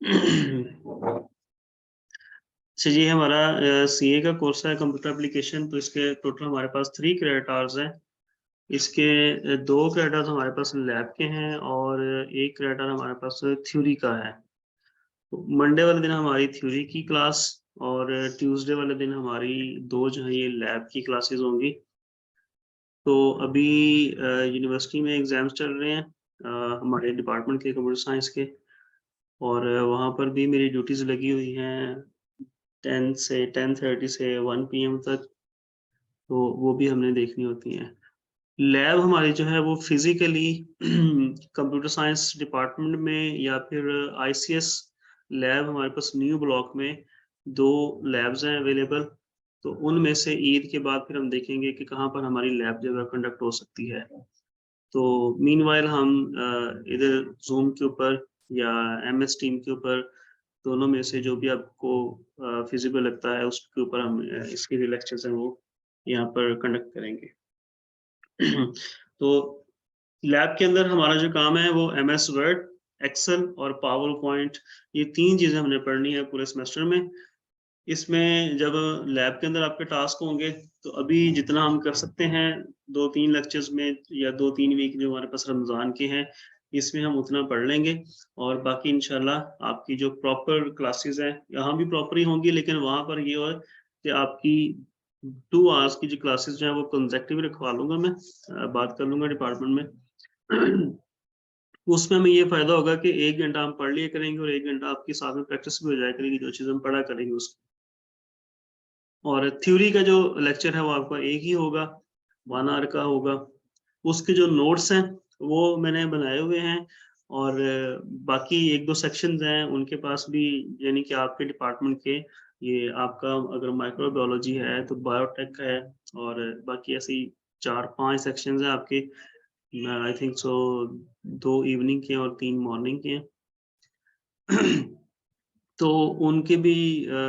अच्छा जी, हमारा सीए का कोर्स है कंप्यूटर एप्लीकेशन। तो इसके टोटल हमारे पास 3 क्रेडिट आवर्स हैं। इसके 2 क्रेडिट आवर्स हमारे पास लैब के हैं और 1 क्रेडिट आवर हमारे पास थ्योरी का है। तो मंडे वाले दिन हमारी थ्योरी की क्लास और ट्यूसडे वाले दिन हमारी 2 जो है ये लैब की क्लासेस होंगी। तो अभी यूनिवर्सिटी में एग्जाम्स चल रहे हैं हमारे डिपार्टमेंट के कंप्यूटर साइंस के, और वहाँ पर भी मेरी ड्यूटीज लगी हुई हैं 10 से 10:30 से 1 पीएम तक। तो वो भी हमने देखनी होती हैं। लैब हमारी जो है वो फिजिकली कंप्यूटर साइंस डिपार्टमेंट में या फिर आईसीएस लैब हमारे पास न्यू ब्लॉक में 2 लैब्स हैं अवेलेबल। तो उनमें से ईद के बाद फिर हम देखेंगे कि कहाँ पर हमारी लैब जो है कंडक्ट हो सकती है। तो मीनवाइल हम इधर जूम के ऊपर या एमएस टीम के ऊपर, दोनों में से जो भी आपको फिजिबल लगता है उसके ऊपर हम इसके जो लेक्चर्स हैं वो यहाँ पर कंडक्ट करेंगे। तो लैब के अंदर हमारा जो काम है वो एमएस वर्ड, एक्सेल और पावर पॉइंट, ये 3 चीजें हमने पढ़नी है पूरे सेमेस्टर में। इसमें जब लैब के अंदर आपके टास्क होंगे तो अभी जितना हम कर सकते हैं 2-3 लेक्चर्स में या 2-3 वीक जो हमारे पास रमजान के हैं, इसमें हम उतना पढ़ लेंगे। और बाकी इंशाल्लाह आपकी जो प्रॉपर क्लासेस हैं यहाँ भी प्रॉपर ही होंगी, लेकिन वहां पर ये हो कि आपकी 2 आवर्स की जो क्लासेस जो है वो कंसेक्टिव रखवा लूंगा मैं, बात कर लूंगा डिपार्टमेंट में। उसमें हमें ये फायदा होगा कि 1 घंटा हम पढ़ लिया करेंगे और 1 घंटा आपकी साथ में प्रैक्टिस भी हो जाया करेगी, जो चीज़ हम पढ़ा करेंगे उसकी। और थ्योरी का जो लेक्चर है वो आपका एक ही होगा, 1 आवर का होगा। उसके जो नोट्स हैं वो मैंने बनाए हुए हैं, और बाकी 1-2 सेक्शंस हैं उनके पास भी, यानी कि आपके डिपार्टमेंट के, ये आपका अगर माइक्रोबायोलॉजी है तो बायोटेक है, और बाकी ऐसे ही 4-5 सेक्शंस हैं आपके। आई थिंक सो 2 इवनिंग के और 3 मॉर्निंग के हैं। तो उनके भी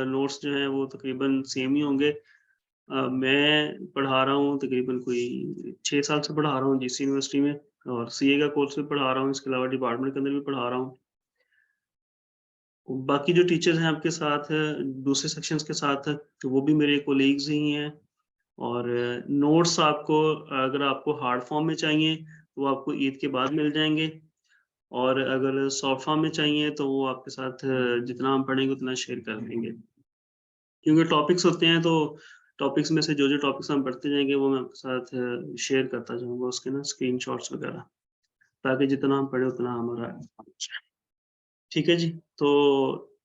नोट्स जो हैं वो तकरीबन सेम ही होंगे। मैं पढ़ा रहा हूँ तकरीबन कोई 6 साल से पढ़ा रहा हूँ जिस यूनिवर्सिटी में, और सीए का कोर्स भी पढ़ा रहा हूँ, इसके अलावा डिपार्टमेंट के अंदर भी पढ़ा रहा हूँ। बाकी जो टीचर्स हैं आपके साथ दूसरे सेक्शंस के साथ, तो वो भी मेरे कोलीग्स ही हैं। और नोट्स आपको, अगर आपको हार्ड फॉर्म में चाहिए तो वो आपको ईद के बाद मिल जाएंगे, और अगर सॉफ्ट फॉर्म में चाहिए तो वो आपके साथ जितना हम पढ़ेंगे उतना शेयर कर देंगे। क्योंकि टॉपिक्स होते हैं तो टॉपिक्स में से जो टॉपिक्स हम पढ़ते जाएंगे वो मैं आपके साथ शेयर करता जाऊंगा उसके ना स्क्रीनशॉट्स वगैरह, ताकि जितना हम पढ़े उतना हमारा अच्छा। ठीक है जी। तो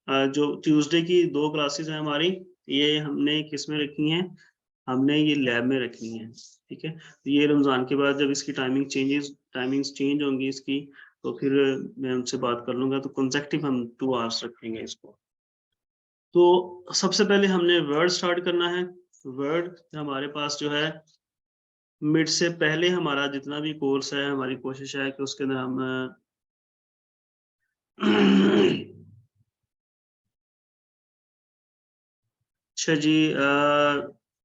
जो ट्यूसडे की 2 क्लासेस हैं हमारी, ये हमने किस में रखी हैं, हमने ये लैब में रखनी है। ठीक है, तो ये रमजान के बाद जब इसकी टाइमिंग्स चेंज होंगी इसकी, तो फिर मैं उनसे बात कर लूंगा, तो कंसेक्टिव हम 2 आवर्स रखेंगे इसको। तो सबसे पहले हमने वर्ड स्टार्ट करना है। वर्ड हमारे पास जो है मिड से पहले हमारा जितना भी कोर्स है, हमारी कोशिश है कि उसके अंदर हम अच्छा जी,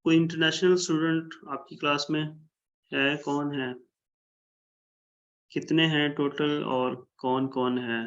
कोई इंटरनेशनल स्टूडेंट आपकी क्लास में है? कौन है? कितने हैं टोटल और कौन कौन है?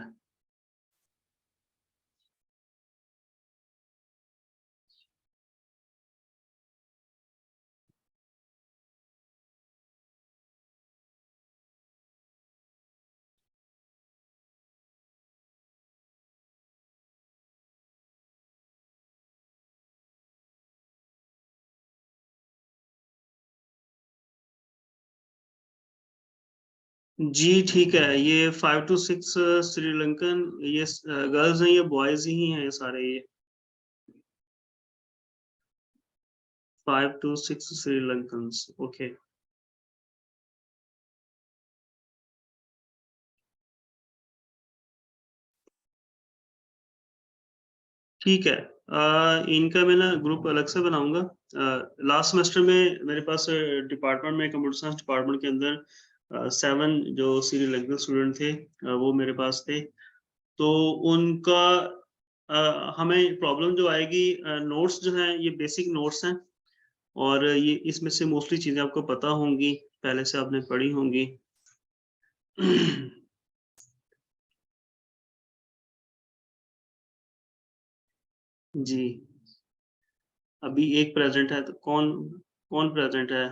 जी ठीक है, ये 5 to 6 श्रीलंकन, ये गर्ल्स हैं, ये बॉयज ही हैं ये सारे, ये 5 to 6 श्रीलंकन। ओके, ठीक है। इनका मैं ना ग्रुप अलग से बनाऊंगा। लास्ट सेमेस्टर में मेरे पास डिपार्टमेंट में, कंप्यूटर साइंस डिपार्टमेंट के अंदर 7 जो श्रीलंकन स्टूडेंट थे, वो मेरे पास थे। तो उनका हमें प्रॉब्लम जो आएगी, नोट्स जो हैं ये बेसिक नोट्स हैं, और ये इसमें से मोस्टली चीज़ें आपको पता होंगी, पहले से आपने पढ़ी होंगी। जी, अभी एक प्रेज़ेंट है तो कौन कौन प्रेज़ेंट है?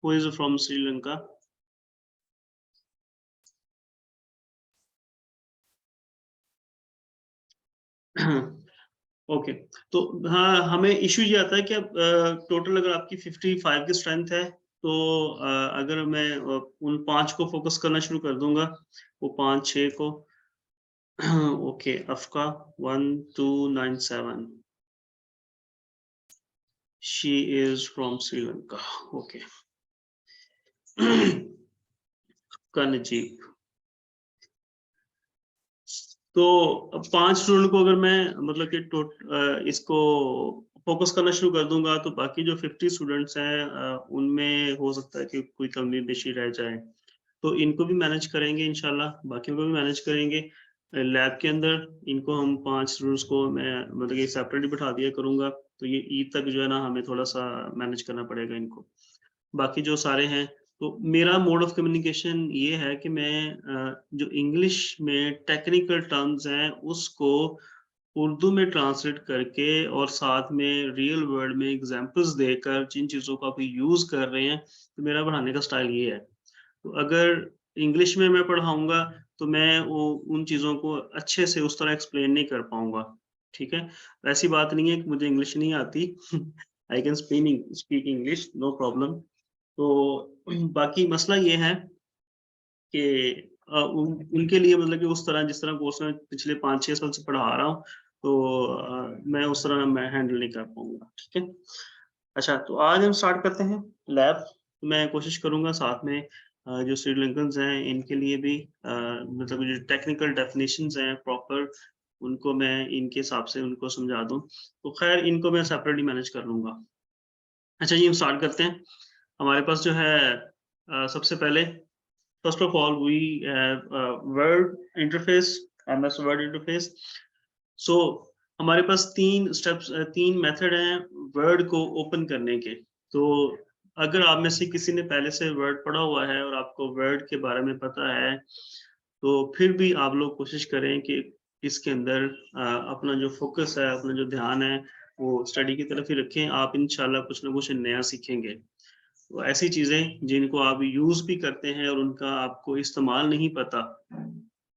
Who is from Sri Lanka? Okay, तो हाँ, हमें इश्यू ये आता है कि अब टोटल अगर आपकी 55 की स्ट्रेंथ है, तो अगर मैं उन 5 को फ़ोकस करना शुरू कर दूँगा, वो 5-6 को ओके, अफ़्का 1297 she is from Sri Lanka, okay. अफ़्का नजीब, तो 5 स्टूडेंट को अगर मैं मतलब कि इसको फ़ोकस करना शुरू कर दूँगा, तो बाकी जो 50 स्टूडेंट्स हैं उनमें हो सकता है कि कोई कमी बेशी रह जाए। तो इनको भी मैनेज करेंगे इंशाल्लाह, बाकियों को भी मैनेज करेंगे। लैब के अंदर इनको हम 5 स्टूडेंट्स को मैं मतलब कि सेपरेट ही बिठा दिया करूँगा, तो ये ईद तक जो है ना हमें थोड़ा-सा मैनेज करना पड़ेगा इनको। बाकी जो सारे हैं, तो मेरा मोड ऑफ कम्युनिकेशन ये है कि मैं जो इंग्लिश में टेक्निकल टर्म्स हैं, उसको उर्दू में ट्रांसलेट करके और साथ में रियल वर्ल्ड में एग्ज़ाम्पल्स देकर जिन चीज़ों को आप यूज़ कर रहे हैं, तो मेरा पढ़ाने का स्टाइल ये है। तो अगर इंग्लिश में मैं पढ़ाऊँगा, तो मैं वो उन चीज़ों को अच्छे से उस तरह एक्सप्लेन नहीं कर पाऊँगा, ठीक है? ऐसी बात नहीं है कि मुझे इंग्लिश नहीं आती। I can speak English, no problem. तो बाकी मसला ये है कि उनके लिए मतलब कि उस तरह जिस तरह कोर्स में पिछले 5-6 साल से पढ़ा रहा हूँ, तो मैं उस तरह मैं हैंडल नहीं कर पाऊँगा, ठीक है? अच्छा, तो आज हम स्टार्ट करते हैं लैब। मैं कोशिश करूँगा साथ में जो श्रीलंकन्स हैं इनके लिए भी मतलब जो टेक्निकल डेफिनिशंस हैं प्रॉपर उनको मैं इनके हिसाब से उनको समझा दूँ। तो ख़ैर इनको मैं सेपरेटली मैनेज कर लूँगा। अच्छा जी, हम स्टार्ट करते हैं। हमारे पास जो है सबसे पहले first of all we have Word interface, MS Word interface. So हमारे पास 3 स्टेप्स 3 मेथड हैं वर्ड को ओपन करने के। तो अगर आप में से किसी ने पहले से वर्ड पढ़ा हुआ है और आपको वर्ड के बारे में पता है, तो फिर भी आप लोग कोशिश करें कि इसके अंदर अपना जो फ़ोकस है, अपना जो ध्यान है, वो स्टडी की तरफ ही रखें। आप इंशाल्लाह कुछ न कुछ नया सीखेंगे। तो ऐसी चीज़ें जिनको आप यूज़ भी करते हैं और उनका आपको इस्तेमाल नहीं पता,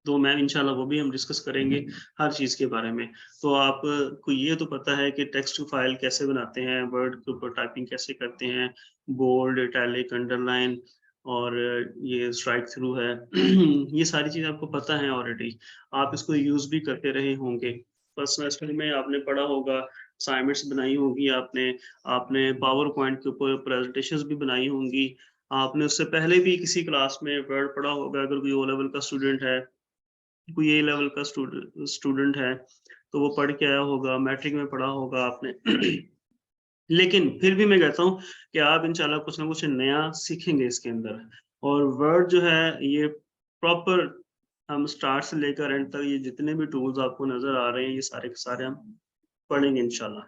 तो मैं इंशाल्लाह वो भी हम डिस्कस करेंगे हर चीज़ के बारे में। तो आपको ये तो पता है कि टेक्स्ट फ़ाइल कैसे बनाते हैं, वर्ड के ऊपर टाइपिंग कैसे करते हैं, बोल्ड, इटैलिक, अंडरलाइन और ये स्ट्राइक थ्रू है। ये सारी चीज़ आपको पता है ऑलरेडी। आप इसको यूज़ भी करते रहे होंगे। फर्स्ट सेमेस्टर में आपने पढ़ा होगा, असाइनमेंट्स बनाई होंगी आपने, आपने पावर पॉइंट के ऊपर प्रेज़ेंटेशंस भी बनाई होंगी। आपने उससे पहले भी किसी क्लास में वर्ड पढ़ा होगा अगर कोई ओ लेवल का स्टूडेंट है। कोई ए लेवल का स्टूडेंट है, तो वो पढ़ के आया होगा, मैट्रिक में पढ़ा होगा आपने। लेकिन फिर भी मैं कहता हूँ कि आप इंशाल्लाह कुछ ना कुछ नया सीखेंगे इसके अंदर और वर्ड जो है ये प्रॉपर हम स्टार्ट से लेकर एंड तक ये जितने भी टूल्स आपको नज़र आ रहे हैं, ये सारे के सारे हम पढ़ेंगे इंशाल्लाह।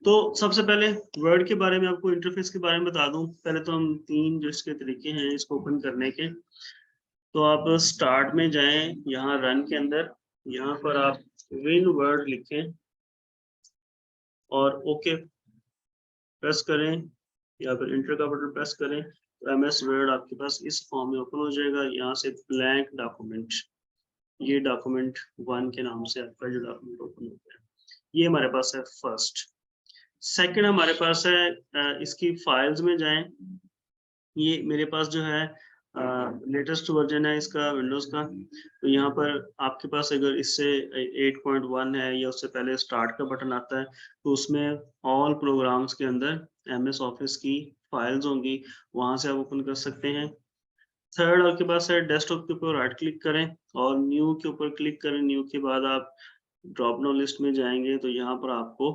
तो सबसे पहले वर्ड के बारे में आपको इंटरफ़ेस के बारे में बता दूँ। पहले तो हम 3 जो इसके तरीके हैं इसको ओपन करने के। तो आप स्टार्ट में जाएँ, यहाँ रन के अंदर, यहाँ पर आप विन वर्ड लिखें और ओके प्रेस करें या फिर एंटर का बटन प्रेस करें, तो एमएस वर्ड आपके पास इस फॉर्म में ओपन हो जाएगा। यहाँ से ब्लैंक डॉक्यूमेंट, ये डॉक्यूमेंट 1 के नाम से आपका जो डॉक्यूमेंट ओपन हो गया। ये हमारे पास है फर्स्ट। सेकंड हमारे पास है इसकी फाइल्स में जाएँ, ये मेरे पास जो है लेटेस्ट वर्ज़न है इसका विंडोज़ का, तो यहाँ पर आपके पास अगर इससे 8.1 है या उससे पहले स्टार्ट का बटन आता है, तो उसमें ऑल प्रोग्राम्स के अंदर एमएस ऑफ़िस की फाइल्स होंगी, वहाँ से आप ओपन कर सकते हैं। थर्ड आपके पास है डेस्कटॉप के ऊपर राइट क्लिक करें और न्यू के ऊपर क्लिक करें, न्यू के बाद आप ड्रॉप डाउन लिस्ट में जाएँगे, तो यहाँ पर आपको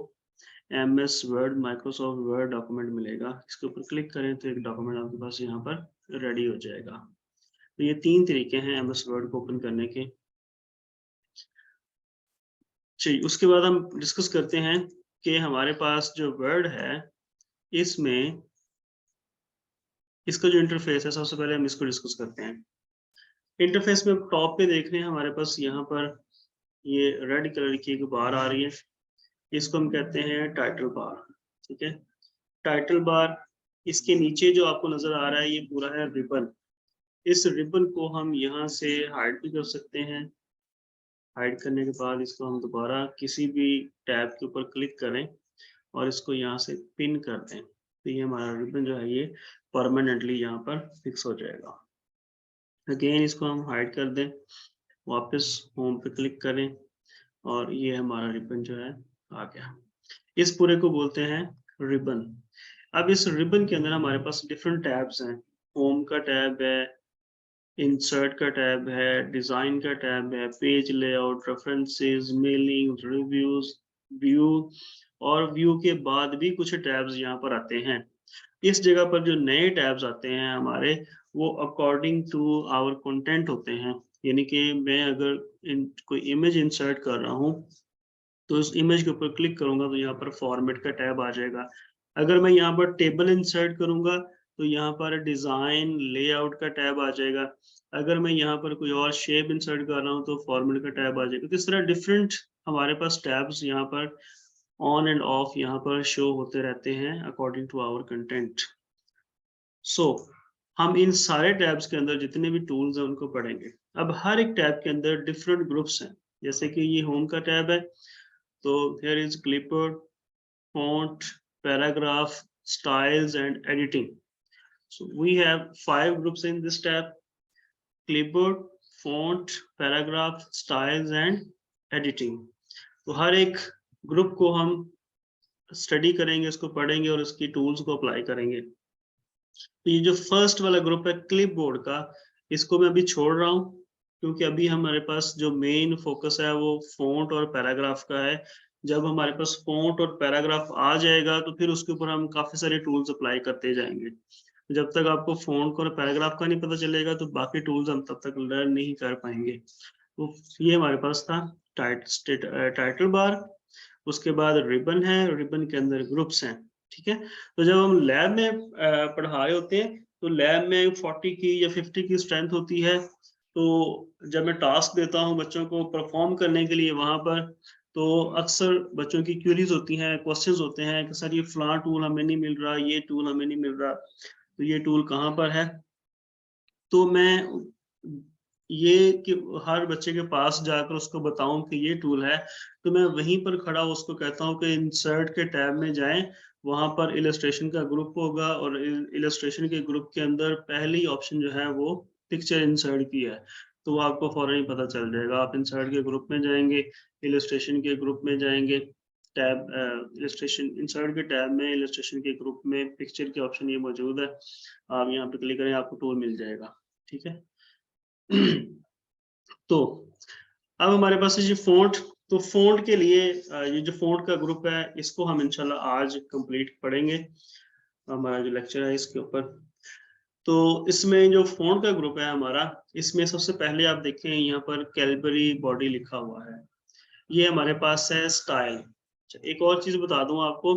MS word Microsoft word document मिलेगा। इसके ऊपर क्लिक करें तो एक डॉक्यूमेंट आपके पास यहाँ पर रेडी हो जाएगा। तो ये 3 तरीके हैं एमएस वर्ड को ओपन करने के। चलिए उसके बाद हम डिस्कस करते हैं कि हमारे पास जो वर्ड है, इसमें इसका जो इंटरफ़ेस है सबसे पहले हम इसको डिस्कस करते हैं। इंटरफ़ेस में टॉप पे देख रहे हैं हमारे पास यहाँ पर ये रेड कलर की एक बार आ रही है। इसको हम कहते हैं टाइटल बार। ठीक है, टाइटल बार, इसके नीचे जो आपको नजर आ रहा है ये पूरा है रिबन। इस रिबन को हम यहाँ से हाइड भी कर सकते हैं। हाइड करने के बाद इसको हम दोबारा किसी भी टैब के ऊपर क्लिक करें और इसको यहाँ से पिन कर दें, तो ये हमारा रिबन जो है ये परमानेंटली यहाँ पर फिक्स हो जाएगा। अगेन इसको हम हाइड कर दें, वापस होम पे क्लिक करें और ये हमारा रिबन जो है आ गया। इस पूरे को बोलते हैं रिबन। अब इस रिबन के अंदर हमारे पास डिफरेंट टैब्स हैं। होम का टैब है, इंसर्ट का टैब है, डिजाइन का टैब है, page layout, references, mailing, reviews, view, और व्यू के बाद भी कुछ टैब्स यहाँ पर आते हैं। इस जगह पर जो नए टैब्स आते हैं हमारे, वो अकॉर्डिंग टू आवर कंटेंट होते हैं। यानी कि मैं अगर कोई इमेज इंसर्ट कर रहा हूँ तो उस इमेज के ऊपर क्लिक करूंगा तो यहाँ पर फॉर्मेट का टैब आ जाएगा। अगर मैं यहाँ पर टेबल इंसर्ट करूंगा तो यहाँ पर डिजाइन लेआउट का टैब आ जाएगा। अगर मैं यहाँ पर कोई और शेप इंसर्ट कर रहा हूँ तो फॉर्मेट का टैब आ जाएगा। तो इस तरह डिफरेंट हमारे पास टैब्स यहाँ पर ऑन एंड ऑफ यहाँ पर शो होते रहते हैं अकॉर्डिंग टू आवर कंटेंट। सो हम इन सारे टैब्स के अंदर जितने भी टूल्स हैं उनको पढ़ेंगे। अब हर एक टैब के अंदर डिफरेंट ग्रुप्स हैं। जैसे कि ये होम का टैब है, तो here is clipboard, font, paragraph, styles and editing. So we have 5 groups in this tab: clipboard, font, paragraph, styles and editing. तो हर एक ग्रुप को हम स्टडी करेंगे, इसको पढ़ेंगे और इसकी टूल्स को अप्लाई करेंगे। तो ये जो फर्स्ट वाला ग्रुप है क्लिपबोर्ड का, इसको मैं अभी छोड़ रहा हूँ क्योंकि अभी हमारे पास जो मेन फोकस है वो फॉन्ट और पैराग्राफ का है। जब हमारे पास फॉन्ट और पैराग्राफ आ जाएगा तो फिर उसके ऊपर हम काफी सारे टूल्स अप्लाई करते जाएंगे। जब तक आपको फॉन्ट और पैराग्राफ का नहीं पता चलेगा तो बाकी टूल्स हम तब तक लर्न नहीं कर पाएंगे। तो ये हमारे पास था टाइटल बार। उसके बाद रिबन है, रिबन के अंदर ग्रुप्स हैं। ठीक है, तो जब हम लैब में पढ़ा रहे होते हैं तो लैब में 40 की या 50 की स्ट्रेंथ होती है। तो जब मैं टास्क देता हूँ बच्चों को परफॉर्म करने के लिए वहां पर, तो अक्सर बच्चों की क्यूरीज होती हैं, क्वेश्चंस होते हैं कि सर ये फलां टूल हमें नहीं मिल रहा, ये टूल हमें नहीं मिल रहा, तो ये टूल कहाँ पर है। तो मैं ये कि हर बच्चे के पास जाकर उसको बताऊं कि ये टूल है, तो मैं वहीं पर खड़ा उसको कहता हूँ कि इंसर्ट के टैब में जाएं, वहां पर इलस्ट्रेशन का ग्रुप होगा और इलस्ट्रेशन के ग्रुप के अंदर पहली ऑप्शन जो है वो पिक्चर इंसर्ट की है। तो वो आपको फौरन ही पता चल जाएगा। आप इंसर्ट के ग्रुप में जाएंगे, इलस्ट्रेशन के ग्रुप में जाएंगे, टैब इलस्ट्रेशन इंसर्ट के टैब में इलस्ट्रेशन के ग्रुप में पिक्चर के ऑप्शन ये मौजूद है। आप यहाँ पे क्लिक करें, आपको टूल मिल जाएगा। ठीक है। तो अब हमारे पास है ये फ़ॉन्ट। तो फ़ॉन्ट के लिए ये जो फ़ॉन्ट का ग्रुप है इसको हम इंशाल्लाह आज कंप्लीट पढ़ेंगे, हमारा जो लेक्चर है इसके ऊपर। तो इसमें जो फ़ॉन्ट का ग्रुप है हमारा, इसमें सबसे पहले आप देखें यहाँ पर कैलबरी बॉडी लिखा हुआ है, ये हमारे पास है स्टाइल। एक और चीज बता दूं आपको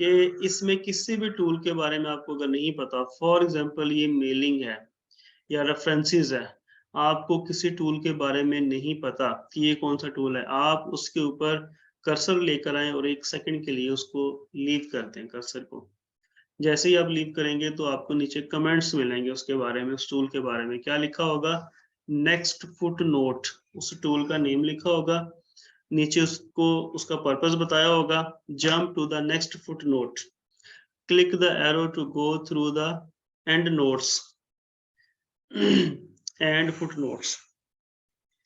कि इसमें किसी भी टूल के बारे में आपको अगर नहीं पता, फॉर एग्जांपल ये मेलिंग है या रेफरेंसेस है, आपको किसी टूल के बारे में नहीं पता कि ये कौन सा टूल है, आप उसके ऊपर कर्सर लेकर आए और 1 सेकंड के लिए उसको लीव कर दें कर्सर को। जैसे ही आप लीव करेंगे तो आपको नीचे कमेंट्स मिलेंगे उसके बारे में, उस टूल के बारे में क्या लिखा होगा, नेक्स्ट फुट नोट, उस टूल का नेम लिखा होगा, नीचे उसको उसका पर्पस बताया होगा, jump to the next footnote, click the arrow to go through the endnotes and footnotes.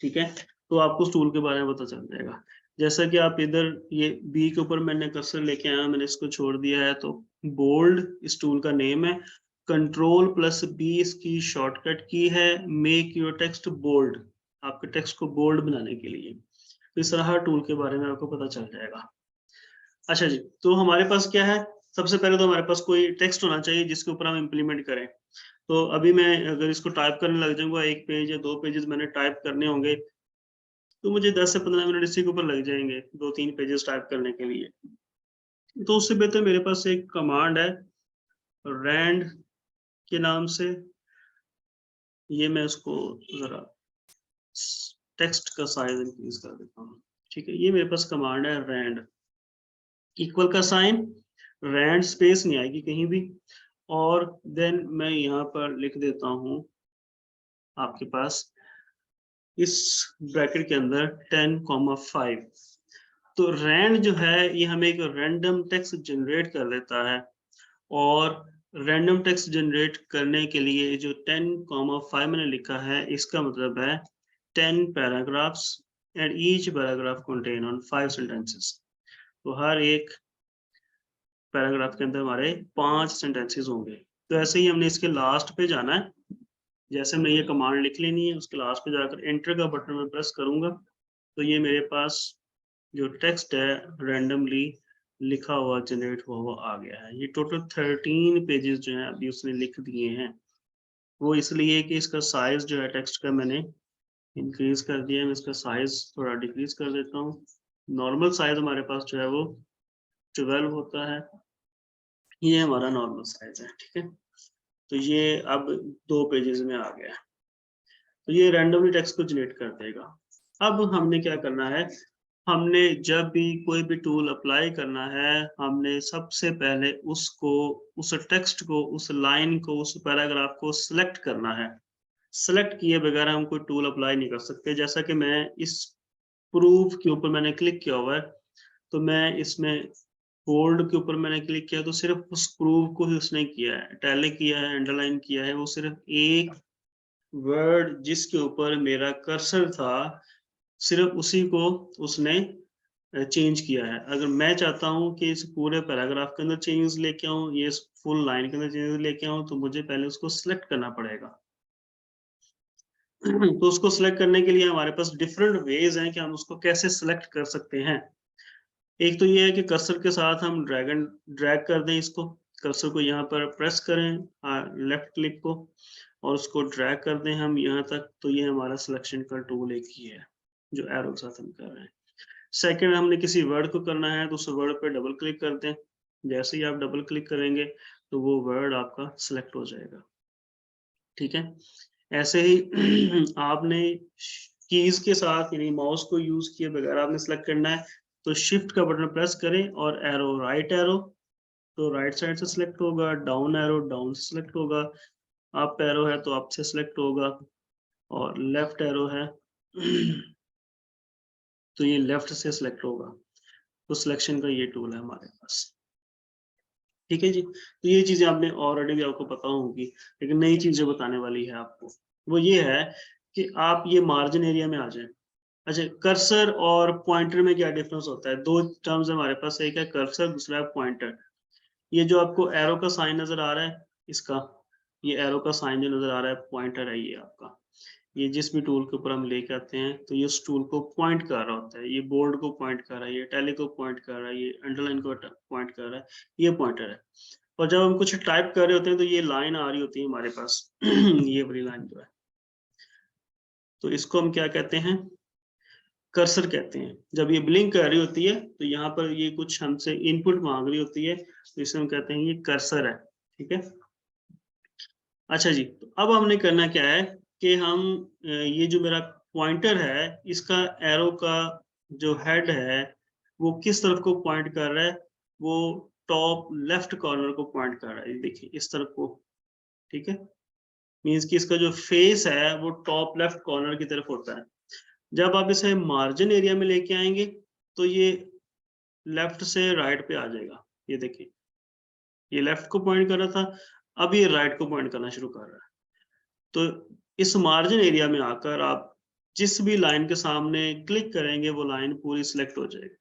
ठीक है, तो आपको उस टूल के बारे में पता चल जाएगा। जैसा कि आप इधर ये बी के ऊपर मैंने कर्सर लेके आया, मैंने इसको छोड़ दिया है, तो बोल्ड इस टूल का नेम है, कंट्रोल प्लस बी इसकी शॉर्टकट की है, मेक योर टेक्स्ट बोल्ड, आपके टेक्स्ट को बोल्ड बनाने के लिए। तो इस तरह हर टूल के बारे में आपको पता चल जाएगा। अच्छा जी, तो हमारे पास क्या है, सबसे पहले तो हमारे पास कोई टेक्स्ट होना चाहिए जिसके ऊपर हम इम्प्लीमेंट करें। तो अभी मैं अगर इसको टाइप करने लग जाऊंगा, 1 पेज या 2 पेजेस मैंने टाइप करने होंगे, तो मुझे 10 से 15 मिनट इसी के ऊपर लग जाएंगे 2-3 पेजेस टाइप करने के लिए। तो उससे बेहतर मेरे पास एक कमांड है रैंड के नाम से, ये मैं उसको जरा टेक्स्ट का साइज इंक्रीज कर देता हूँ। ठीक है, ये मेरे पास कमांड है रैंड। इक्वल का साइन, रैंड स्पेस नहीं आएगी कहीं भी, और देन मैं यहाँ पर लिख देता हूँ आपके पास इस ब्रैकेट के अंदर 10,5। तो रैंड जो है ये हमें एक रैंडम टेक्स्ट जनरेट कर देता है, और रैंडम टेक्स्ट जनरेट करने के लिए जो 10,5 मैंने लिखा है इसका मतलब है 10 paragraphs and each paragraph contain on 5 sentences. तो हर एक पैराग्राफ के अंदर हमारे 5 सेंटेंसेस होंगे। तो ऐसे ही हमने इसके लास्ट पे जाना है, जैसे हमने ये कमांड लिख लेनी है, उसके लास्ट पे जाकर एंटर का बटन मैं प्रेस करूंगा तो ये मेरे पास जो टेक्स्ट है रैंडमली लिखा हुआ जनरेट हुआ आ गया है। ये टोटल 13 पेजेस जो हैं अभी उसने लिख दिए हैं। वो इसलिए कि इसका साइज जो है टेक्स्ट का मैंने इंक्रीज कर दिया है। मैं इसका साइज थोड़ा डिक्रीज कर देता हूँ। नॉर्मल साइज हमारे पास जो है वो 12 होता है, ये हमारा नॉर्मल साइज है, ठीक है। तो ये अब 2 पेजेस में आ गया। तो ये रैंडमली टेक्स्ट को जनरेट कर देगा। अब हमने क्या करना है, हमने जब भी कोई भी टूल अप्लाई करना है, हमने सबसे पहले उसको, उस टेक्स्ट को, उस लाइन को, उस पैराग्राफ को सिलेक्ट करना है। सिलेक्ट किए बगैर हम कोई टूल अप्लाई नहीं कर सकते। जैसा कि मैं इस प्रूफ के ऊपर मैंने क्लिक किया हुआ है, तो मैं इसमें बोल्ड के ऊपर मैंने क्लिक किया तो सिर्फ उस प्रूफ को ही उसने किया है, इटैलिक किया है, अंडरलाइन किया है। वो सिर्फ एक वर्ड जिसके ऊपर मेरा कर्सर था, सिर्फ उसी को उसने चेंज किया है। अगर मैं चाहता हूं कि इस पूरे पैराग्राफ के अंदर चेंजेस लेके आऊं, ये फुल लाइन के अंदर चेंजेस लेके आऊं, तो मुझे पहले उसको सिलेक्ट करना पड़ेगा। तो उसको सिलेक्ट करने के लिए हमारे पास डिफरेंट वेज हैं कि हम उसको कैसे सिलेक्ट कर सकते हैं। एक तो ये है कि कर्सर के साथ हम ड्रैग कर दें इसको, कर्सर को यहाँ पर प्रेस करें, लेफ्ट क्लिक को, और उसको ड्रैग कर दें हम यहाँ तक। तो ये हमारा सिलेक्शन का टूल एक ही है जो एरो के साथ हम कर रहे हैं। सेकंड, हमने किसी वर्ड को करना है तो उस वर्ड पे डबल क्लिक करते हैं। जैसे ही आप डबल क्लिक करेंगे तो वो वर्ड आपका सिलेक्ट हो जाएगा, ठीक है। ऐसे ही आपने कीज के साथ यानी माउस को यूज किए बगैर आपने सिलेक्ट करना है, तो शिफ्ट का बटन प्रेस करें और एरो, राइट एरो, तो राइट साइड से सिलेक्ट होगा, डाउन एरो डाउन से सिलेक्ट होगा, अप एरो है तो अप से सिलेक्ट होगा, और लेफ्ट एरो है तो ये लेफ्ट से सिलेक्ट होगा। तो सिलेक्शन का ये टूल है हमारे पास, ठीक है जी। तो ये चीजें आपने ऑलरेडी भी आपको पता होंगी, लेकिन नई चीजें बताने वाली है आपको, वो ये है कि आप ये मार्जिन एरिया में आ जाएं। अच्छा, कर्सर और पॉइंटर में क्या डिफरेंस होता है? दो टर्म्स हमारे पास, एक है कर्सर, दूसरा है पॉइंटर। ये जो आपको एरो का साइन नजर आ रहा है, इसका ये एरो का साइन जो नजर आ रहा है पॉइंटर है ये आपका। ये जिस भी टूल के ऊपर हम लेके आते हैं तो ये उस टूल को पॉइंट कर रहा होता है। ये बोल्ड को पॉइंट कर रहा है, ये टैली को पॉइंट कर रहा है, ये अंडरलाइन को पॉइंट कर रहा है, ये पॉइंटर है। और जब हम कुछ टाइप कर रहे होते हैं तो ये लाइन आ रही होती है हमारे पास ये वाली लाइन जो है, तो इसको हम क्या कहते हैं, कर्सर कहते हैं। जब ये ब्लिंक कर रही होती है तो यहाँ पर ये कुछ हमसे इनपुट मांग रही होती है, तो इसे हम कहते हैं ये कर्सर है, ठीक है। अच्छा जी, तो अब हमने करना क्या है कि हम ये जो मेरा पॉइंटर है, इसका एरो का जो हेड है वो किस तरफ को पॉइंट कर रहा है, वो टॉप लेफ्ट कॉर्नर को पॉइंट कर रहा है, ये देखिए इस तरफ को, ठीक है। मीन्स कि इसका जो फेस है वो टॉप लेफ्ट कॉर्नर की तरफ होता है। जब आप इसे मार्जिन एरिया में लेके आएंगे तो ये लेफ्ट से राइट पे आ जाएगा। ये देखिए, ये लेफ्ट को पॉइंट कर रहा था, अब ये राइट को पॉइंट करना शुरू कर रहा है। तो इस मार्जिन एरिया में आकर आप जिस भी लाइन के सामने क्लिक करेंगे वो लाइन पूरी सिलेक्ट हो जाएगी।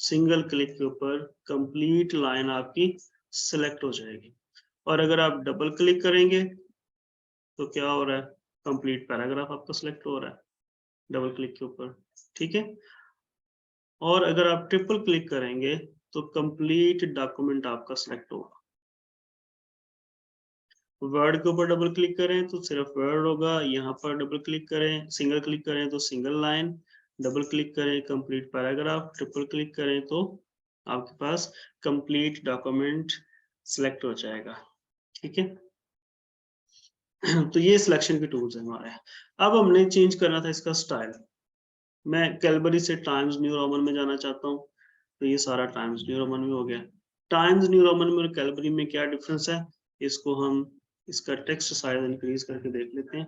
सिंगल क्लिक के ऊपर कंप्लीट लाइन आपकी सिलेक्ट हो जाएगी। और अगर आप डबल क्लिक करेंगे तो क्या हो रहा है, कंप्लीट पैराग्राफ आपका सिलेक्ट हो रहा है डबल क्लिक के ऊपर, ठीक है। और अगर आप ट्रिपल क्लिक करेंगे तो कंप्लीट डॉक्यूमेंट आपका सिलेक्ट होगा। वर्ड के ऊपर डबल क्लिक करें तो सिर्फ वर्ड होगा, यहाँ पर डबल क्लिक करें, सिंगल क्लिक करें तो सिंगल लाइन, डबल क्लिक करें कंप्लीट पैराग्राफ, ट्रिपल क्लिक करें तो आपके पास कंप्लीट डॉक्यूमेंट सिलेक्ट हो जाएगा, ठीक है। तो ये सिलेक्शन के टूल्स है हमारे। अब हमने चेंज करना था इसका स्टाइल। मैं कैलबरी से टाइम्स न्यू रोमन में जाना चाहता हूँ, तो ये सारा टाइम्स न्यू रोमन में हो गया। टाइम्स न्यू रोमन में और कैलबरी में क्या डिफरेंस है, इसको हम इसका टेक्स्ट साइज इंक्रीज करके देख लेते हैं।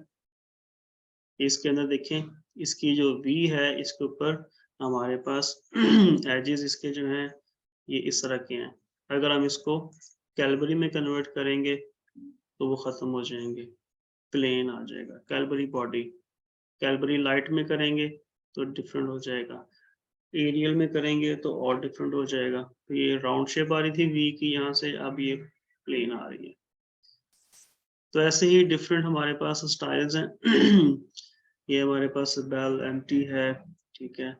इसके अंदर देखें, इसकी जो V है इसके ऊपर हमारे पास एजेस इसके जो हैं ये इस तरह के हैं। अगर हम इसको कैलबरी में कन्वर्ट करेंगे तो वो खत्म हो जाएंगे, प्लेन आ जाएगा कैलबरी बॉडी। कैलबरी लाइट में करेंगे तो डिफरेंट हो जाएगा, एरियल में करेंगे तो और डिफरेंट हो जाएगा। तो ये राउंड शेप आ रही थी V की यहाँ से, अब ये प्लेन आ रही है। तो ऐसे ही डिफरेंट हमारे पास स्टाइल्स हैं। ये हमारे पास बेल एम्प्टी है, ठीक है,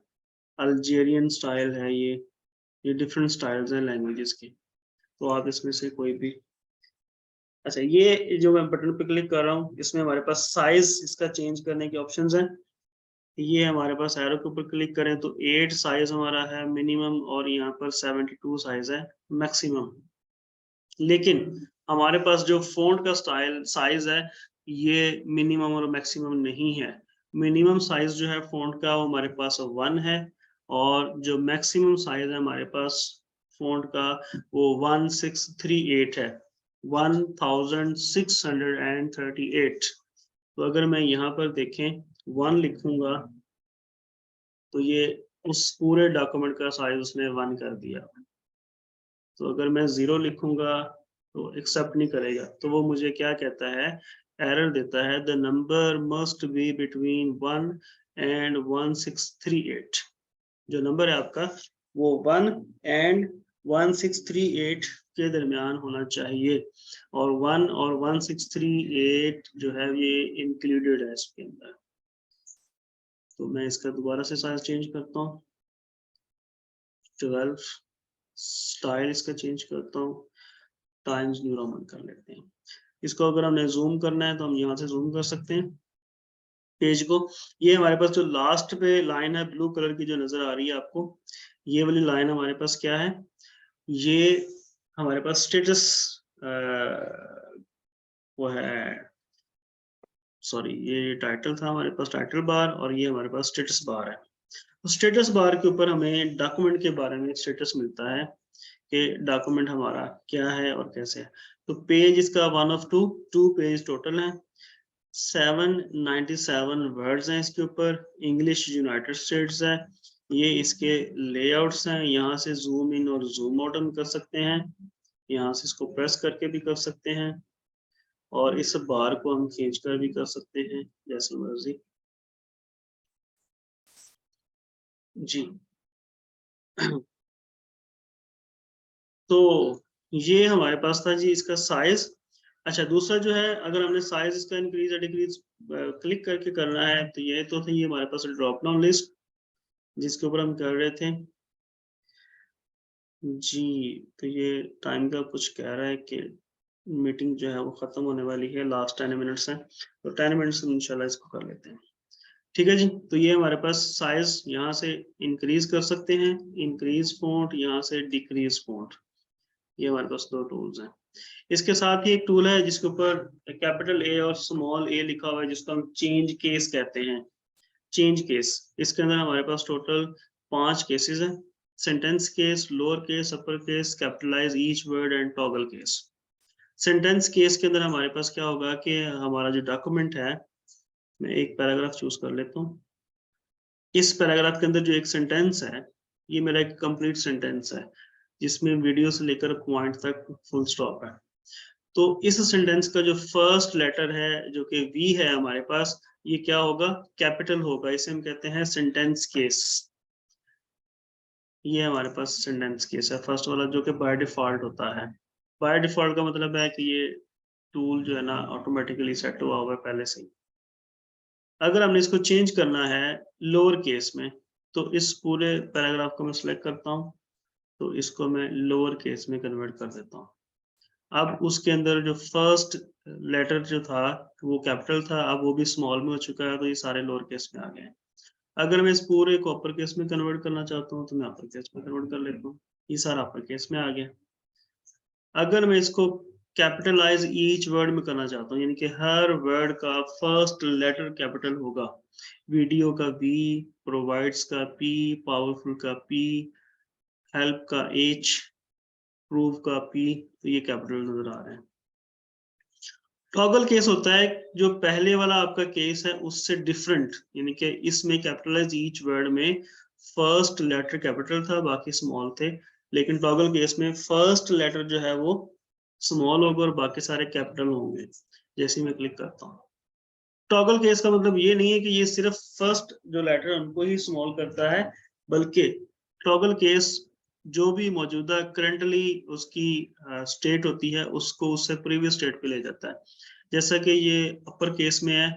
अल्जेरियन स्टाइल है, ये डिफरेंट स्टाइल्स हैं लैंग्वेजेस के। तो आप इसमें से कोई भी, अच्छा ये जो मैं बटन पे क्लिक कर रहा हूँ इसमें हमारे पास साइज इसका चेंज करने के ऑप्शंस हैं। ये हमारे पास एरो के ऊपर क्लिक करें तो 8 साइज हमारा है मिनिमम, और यहाँ पर 72 साइज है मैक्सिमम। लेकिन हमारे पास जो फ़ॉन्ट का स्टाइल साइज है ये मिनिमम और मैक्सिमम नहीं है। मिनिमम साइज जो है फ़ॉन्ट का वो हमारे पास 1 है, और जो मैक्सिमम साइज है हमारे पास फ़ॉन्ट का वो 1638 है, 1638। तो अगर मैं यहाँ पर देखें 1 लिखूंगा तो ये उस पूरे डॉक्यूमेंट का साइज उसने 1 कर दिया। तो अगर मैं 0 लिखूंगा तो एक्सेप्ट नहीं करेगा, तो वो मुझे क्या कहता है, एरर देता है, the number must be between 1 and 1638। जो नंबर है आपका वो 1 एंड 1638 के दरमियान होना चाहिए, और 1 और 1638 जो है ये इंक्लूडेड है इसके अंदर। तो मैं इसका दोबारा से साइज चेंज करता हूँ, 12, स्टाइल इसका चेंज करता हूँ, टाइम्स न्यू रोमन कर लेते हैं। इसको अगर हमने जूम करना है तो हम यहाँ से जूम कर सकते हैं पेज को। ये हमारे पास जो लास्ट पे लाइन है ब्लू कलर की जो नजर आ रही है आपको, ये वाली लाइन हमारे पास क्या है, ये हमारे पास स्टेटस वो है, सॉरी ये टाइटल था हमारे पास, टाइटल बार, और ये हमारे पास स्टेटस बार है। तो स्टेटस बार के ऊपर हमें डॉक्यूमेंट के बारे में स्टेटस मिलता है कि डॉक्यूमेंट हमारा क्या है और कैसे है। तो पेज इसका 1 of 2 पेज टोटल है, 797 वर्ड्स हैं इसके ऊपर, इंग्लिश यूनाइटेड स्टेट्स है। ये इसके लेआउट्स हैं, यहाँ से जूम इन और जूम आउट हम कर सकते हैं, यहाँ से इसको प्रेस करके भी कर सकते हैं, और इस बार को हम खींच कर भी कर सकते हैं जैसे मर्जी जी। तो ये हमारे पास था जी इसका साइज। अच्छा दूसरा जो है, अगर हमने साइज इसका इंक्रीज या डिक्रीज क्लिक करके करना है तो ये तो थी हमारे पास ड्रॉप डाउन लिस्ट जिसके ऊपर हम कर रहे थे जी। तो ये टाइम का कुछ कह रहा है कि मीटिंग जो है वो खत्म होने वाली है, लास्ट 10 मिनट्स हैं, तो 10 मिनट्स में इंशाल्लाह इसको कर लेते हैं। ठीक है जी, तो ये हमारे पास साइज यहाँ से इंक्रीज कर सकते हैं, इंक्रीज फॉन्ट, यहाँ से डिक्रीज फॉन्ट, ये हमारे पास 2 टूल्स हैं। इसके साथ ही एक टूल है जिसके ऊपर कैपिटल ए और स्मॉल ए लिखा हुआ है, जिसको हम चेंज केस कहते हैं। चेंज केस, इसके अंदर हमारे पास टोटल 5 केसेस हैं, sentence case, lower case, upper case, capitalise each word and toggle case. Sentence case के अंदर हमारे पास क्या होगा कि हमारा जो डॉक्यूमेंट है, मैं एक पैराग्राफ चूज कर लेता हूँ, इस पैराग्राफ के अंदर जो एक सेंटेंस है ये मेरा एक कंप्लीट सेंटेंस है जिसमें वीडियो से लेकर पॉइंट तक फुल स्टॉप है। तो इस सेंटेंस का जो फर्स्ट लेटर है जो कि वी है हमारे पास, ये क्या होगा, कैपिटल होगा, इसे हम कहते हैं सेंटेंस केस। ये हमारे पास सेंटेंस केस है फर्स्ट वाला, जो कि बाय डिफॉल्ट होता है। बाय डिफॉल्ट का मतलब है कि ये टूल जो है ना ऑटोमेटिकली सेट हुआ हुआ है पहले से ही। अगर हमने इसको चेंज करना है लोअर केस में, तो इस पूरे पैराग्राफ को मैं सिलेक्ट करता हूँ, तो इसको मैं लोअर केस में कन्वर्ट कर देता हूँ। अब उसके अंदर जो फर्स्ट लेटर जो था वो कैपिटल था, अब वो भी स्मॉल में हो चुका है, तो ये सारे लोअर केस में आ गए हैं। अगर मैं इस पूरे को अपर केस में कन्वर्ट करना चाहता हूँ तो मैं अपर केस में कन्वर्ट कर लेता हूँ, ये सारा अपर केस में आ गया। अगर मैं इसको कैपिटलाइज ईच वर्ड में करना चाहता हूँ, यानी कि हर वर्ड का फर्स्ट लेटर कैपिटल होगा, वीडियो का वी, प्रोवाइड्स का पी, पावरफुल का पी, हेल्प का H, प्रूव का P, तो ये कैपिटल नजर आ रहे हैं। टॉगल केस होता है जो पहले वाला आपका केस है उससे डिफरेंट, यानी कि इसमें कैपिटलाइज ईच वर्ड में फर्स्ट लेटर कैपिटल था, बाकी स्मॉल थे, लेकिन टॉगल केस में फर्स्ट लेटर जो है वो स्मॉल होगा और बाकी सारे कैपिटल होंगे। जैसे मैं क्लिक करता हूँ, टॉगल केस का मतलब ये नहीं है कि ये सिर्फ फर्स्ट जो लेटर है उनको ही स्मॉल करता है, बल्कि टॉगल केस जो भी मौजूदा करंटली उसकी स्टेट होती है उसको उससे प्रीवियस स्टेट पे ले जाता है। जैसा कि ये अपर केस में है,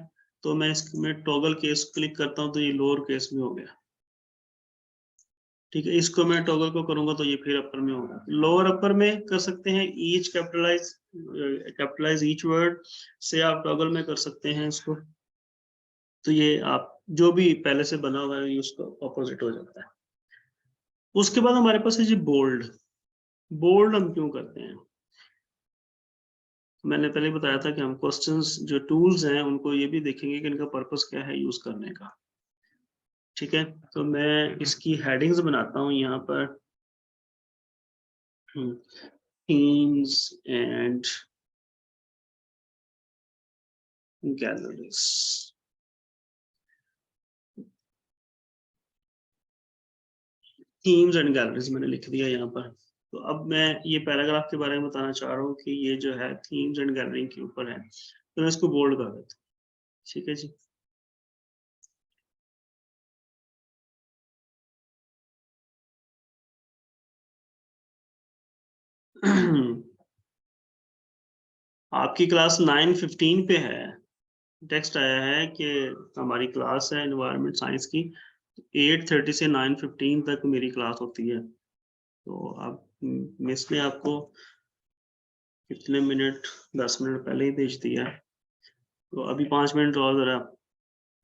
तो मैं इसमें टॉगल केस क्लिक करता हूँ तो ये लोअर केस में हो गया। ठीक है, इसको मैं टॉगल को करूंगा तो ये फिर अपर में होगा। लोअर अपर में कर सकते हैं, ईच कैपिटलाइज ईच वर्ड से आप टॉगल में कर सकते हैं इसको। तो ये आप जो भी पहले से बना हुआ है उसका ऑपोजिट हो जाता है। उसके बाद हमारे पास है जी बोल्ड। बोल्ड हम क्यों करते हैं? मैंने पहले बताया था कि हम क्वेश्चंस जो टूल्स हैं उनको ये भी देखेंगे कि इनका पर्पस क्या है यूज करने का। ठीक है, तो मैं इसकी हेडिंग्स बनाता हूँ यहाँ पर, themes and galleries. Themes and galleries मैंने लिख दिया यहाँ पर। तो अब मैं ये पैराग्राफ के बारे में बताना चाह रहा हूँ कि ये जो है थीम्स एंड गैलरी के ऊपर है, तो मैं इसको बोल्ड कर देता हूँ। ठीक है जी। आपकी क्लास 9:15 पे है। टेक्स्ट आया है कि हमारी क्लास है एनवायरनमेंट साइंस की, 8:30 से 9:15 तक मेरी क्लास होती है। तो अब मिस ने आपको कितने मिनट, 10 मिनट पहले ही भेज दिया है, तो अभी 5 मिनट और जरा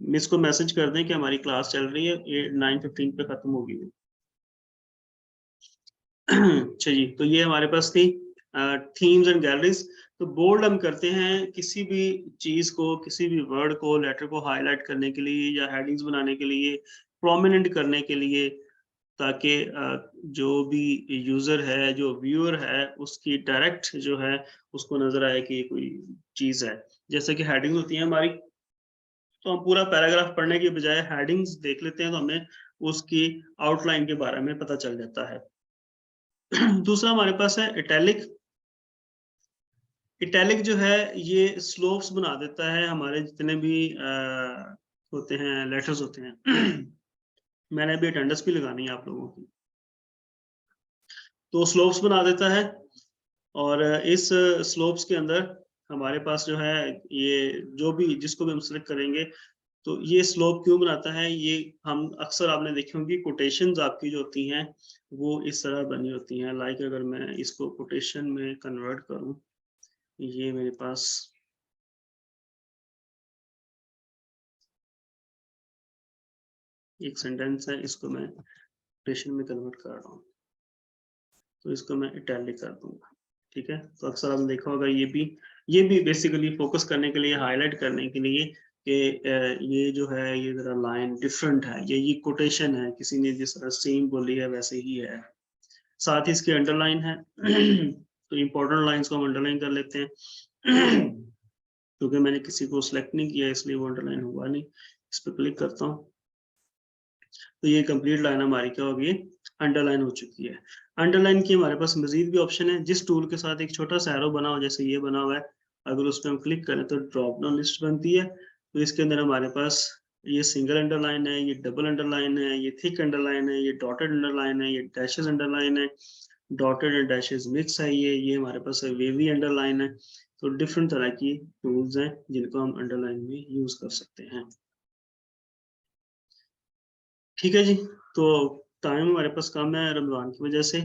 मिस को मैसेज कर दें कि हमारी क्लास चल रही है, 9:15 पे खत्म होगी। अच्छा जी, तो ये हमारे पास थी थीम्स एंड गैलरीज। तो बोल्ड हम करते हैं किसी भी चीज को, किसी भी वर्ड को, लेटर को हाईलाइट करने के लिए या हेडिंग्स बनाने के लिए, प्रोमिनेंट करने के लिए, ताकि जो भी यूजर है, जो व्यूअर है, उसकी डायरेक्ट जो है उसको नजर आए कि ये कोई चीज है। जैसे कि हेडिंग होती है हमारी, तो हम पूरा पैराग्राफ पढ़ने के बजाय हेडिंग्स देख लेते हैं तो हमें उसकी आउटलाइन के बारे में पता चल जाता है। दूसरा हमारे पास है इटैलिक। इटैलिक जो है ये स्लोप्स बना देता है हमारे जितने भी होते हैं, लेटर्स होते हैं। मैंने अभी अटेंडेंस भी लगानी है आप लोगों की, तो स्लोप्स बना देता है। और इस स्लोप्स के अंदर हमारे पास जो है ये जो भी जिसको भी हम सेलेक्ट करेंगे, तो ये स्लोप क्यों बनाता है, ये हम अक्सर आपने देखी होंगी कोटेशंस आपकी जो होती हैं वो इस तरह बनी होती हैं। लाइक अगर मैं इसको कोटेशन में कन्वर्ट करूं, ये मेरे पास एक सेंटेंस है, इसको मैं कोटेशन में कन्वर्ट कर रहा हूँ, तो इसको मैं इटैलिक कर दूंगा। ठीक है, तो अक्सर आपने देखा होगा ये भी बेसिकली फोकस करने के लिए, हाईलाइट करने के लिए कि ये जो है ये जरा लाइन डिफरेंट है, ये कोटेशन है, किसी ने जिस तरह सेम बोली है वैसे ही है। साथ ही इसके अंडरलाइन है। तो इंपॉर्टेंट लाइंस को हम अंडरलाइन कर लेते हैं। क्योंकि मैंने किसी को सिलेक्ट नहीं किया इसलिए वो अंडरलाइन हुआ नहीं। इस पर क्लिक करता हूँ तो ये कंप्लीट लाइन हमारी क्या होगी, अंडरलाइन हो चुकी है। अंडरलाइन की हमारे पास मजीद भी ऑप्शन है, जिस टूल के साथ एक छोटा सा एरो बना हो, जैसे ये बना हुआ है, अगर उस पर हम क्लिक करें तो ड्रॉप डाउन लिस्ट बनती है। तो इसके अंदर हमारे पास ये सिंगल अंडरलाइन है, ये डबल अंडरलाइन है, ये थिक अंडरलाइन है, ये डॉटेड अंडरलाइन है, ये डैशेस अंडरलाइन है, डॉटेड एंड डैशेस मिक्स है, ये हमारे पास वेवी अंडरलाइन है। तो डिफरेंट तरह की टूल्स हैं जिनको हम अंडरलाइन में यूज कर सकते हैं। ठीक है जी, तो टाइम हमारे पास कम है रमजान की वजह से।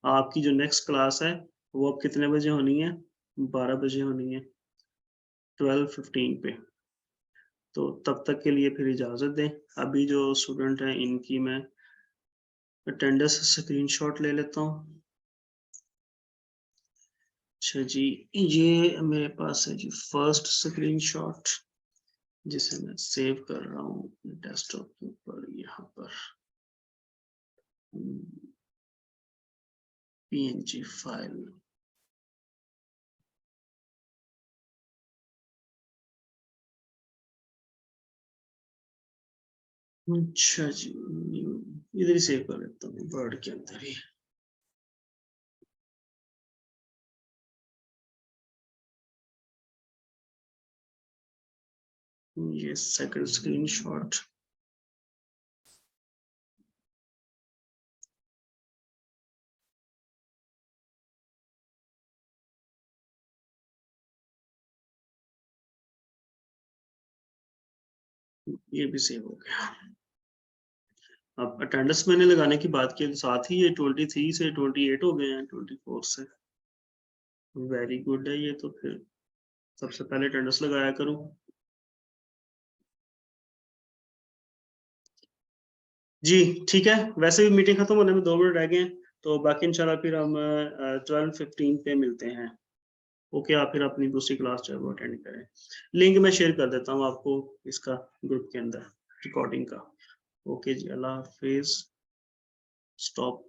आपकी जो नेक्स्ट क्लास है वो अब कितने बजे होनी है? 12 बजे होनी है, 12:15 पे। तो तब तक के लिए फिर इजाज़त दें। अभी जो स्टूडेंट हैं इनकी मैं अटेंडेंस स्क्रीनशॉट ले लेता हूँ। अच्छा जी, ये मेरे पास है जी फर्स्ट स्क्रीनशॉट, जिसे मैं सेव कर रहा हूँ डेस्कटॉप के ऊपर यहाँ पर। PNG file. अच्छा जी, इधर ही सेव कर लेता हूँ वर्ड के अंदर ही। ये सेकंड स्क्रीनशॉट। ये भी सेव हो गया। अब अटेंडेंस मैंने लगाने की बात की तो साथ ही ये 23 से 28 हो गए हैं 24 से। वेरी गुड है ये तो। फिर सबसे पहले अटेंडेंस लगाया करूं। जी ठीक है, वैसे भी मीटिंग खत्म होने में 2 मिनट रह गए हैं, तो बाकी इंशाल्लाह फिर हम 12:15 पे मिलते हैं। ओके, आप फिर अपनी दूसरी क्लास जो है वो अटेंड करें। लिंक मैं शेयर कर देता हूँ आपको इसका ग्रुप के अंदर रिकॉर्डिंग का। ओके जी, अल्लाह हाफिज। स्टॉप।